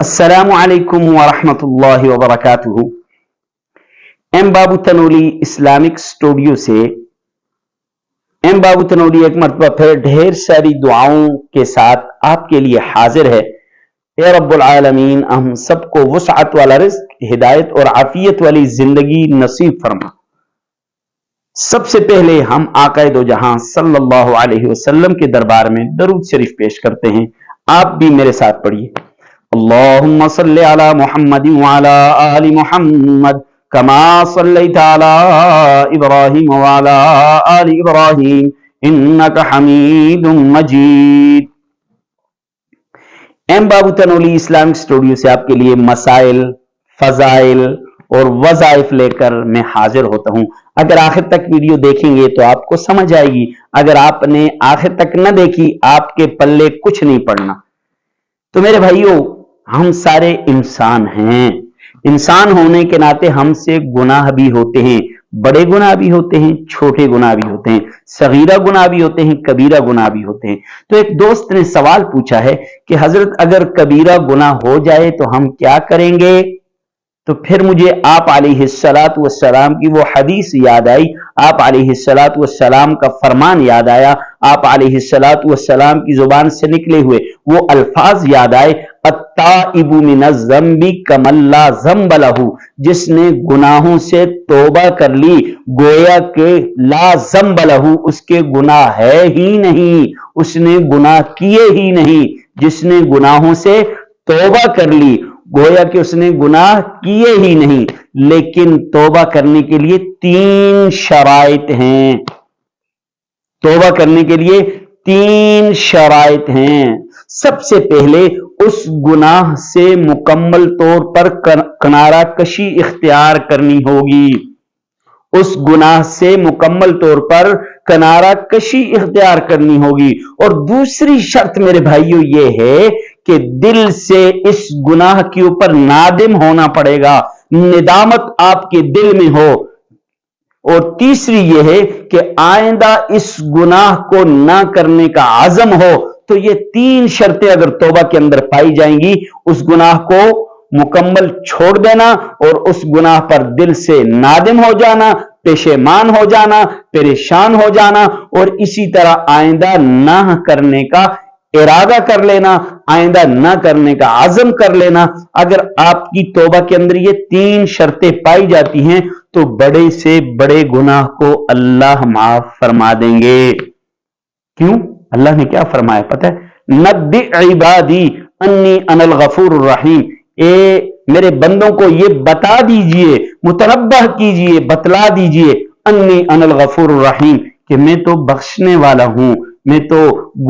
السلام علیکم ورحمۃ اللہ وبرکاتہ۔ ایم بابو تنولی اسلامک اسٹوڈیو سے ایم بابو تنولی ایک مرتبہ پھر ڈھیر ساری دعاؤں کے ساتھ آپ کے لیے حاضر ہے۔ اے رب العالمین، ہم سب کو وسعت والا رزق، ہدایت اور عافیت والی زندگی نصیب فرما۔ سب سے پہلے ہم آقا دو جہاں صلی اللہ علیہ وسلم کے دربار میں درود شریف پیش کرتے ہیں۔ آپ بھی میرے ساتھ پڑھیے۔ اللہم صلی علی محمد وعلی آل محمد کما صلیت علی ابراہیم وعلی آل ابراہیم انکا حمید مجید۔ ایم بابو تنولی اسلامک اسٹوڈیو سے آپ کے لیے مسائل، فضائل اور وظائف لے کر میں حاضر ہوتا ہوں۔ اگر آخر تک ویڈیو دیکھیں گے تو آپ کو سمجھ آئے گی، اگر آپ نے آخر تک نہ دیکھی آپ کے پلے کچھ نہیں پڑنا۔ تو میرے بھائیوں، ہم سارے انسان ہیں۔ انسان ہونے کے ناطے ہم سے گناہ بھی ہوتے ہیں، بڑے گناہ بھی ہوتے ہیں، چھوٹے گناہ بھی ہوتے ہیں، صغیرہ گناہ بھی ہوتے ہیں، کبیرہ گناہ بھی ہوتے ہیں۔ تو ایک دوست نے سوال پوچھا ہے کہ حضرت اگر کبیرہ گناہ ہو جائے تو ہم کیا کریں گے؟ تو پھر مجھے آپ علیہ الصلاۃ والسلام کی وہ حدیث یاد آئی، آپ علیہ الصلاۃ والسلام کا فرمان یاد آیا، آپ علیہ الصلاۃ والسلام کی زبان سے نکلے ہوئے وہ الفاظ یاد آئے، التائب من الذنب کمن لا ذنب لہ، جس نے گناہوں سے توبہ کر لی گویا کہ لا ذنب لہ، اس کے گناہ ہے ہی نہیں، اس نے گناہ کیے ہی نہیں۔ جس نے گناہوں سے توبہ کر لی گویا کہ اس نے گناہ کیے ہی نہیں، لیکن توبہ کرنے کے لیے 3 شرائط ہیں۔ توبہ کرنے کے لیے 3 شرائط ہیں۔ سب سے پہلے اس گناہ سے مکمل طور پر کنارہ کشی اختیار کرنی ہوگی۔ اس گناہ سے مکمل طور پر کنارہ کشی اختیار کرنی ہوگی۔ اور دوسری شرط میرے بھائیوں یہ ہے کہ دل سے اس گناہ کے اوپر نادم ہونا پڑے گا، ندامت آپ کے دل میں ہو۔ اور تیسری یہ ہے کہ آئندہ اس گناہ کو نہ کرنے کا عزم ہو۔ تو یہ 3 شرطیں اگر توبہ کے اندر پائی جائیں گی، اس گناہ کو مکمل چھوڑ دینا اور اس گناہ پر دل سے نادم ہو جانا، پشیمان ہو جانا، پریشان ہو جانا، اور اسی طرح آئندہ نہ کرنے کا ارادہ کر لینا، آئندہ نہ کرنے کا عزم کر لینا۔ اگر آپ کی توبہ کے اندر یہ 3 شرطیں پائی جاتی ہیں تو بڑے سے بڑے گناہ کو اللہ معاف فرما دیں گے۔ کیوں؟ اللہ نے کیا فرمایا پتہ ہے؟ نبئ عبادی انی انا الغفور الرحیم، اے میرے بندوں کو یہ بتا دیجئے، متنبہ کیجئے، بتلا دیجئے، انی انا الغفور الرحیم، کہ میں تو بخشنے والا ہوں، میں تو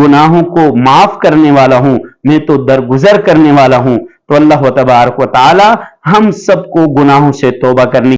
گناہوں کو معاف کرنے والا ہوں، میں تو درگزر کرنے والا ہوں۔ تو اللہ تبارک و تعالی ہم سب کو گناہوں سے توبہ کرنے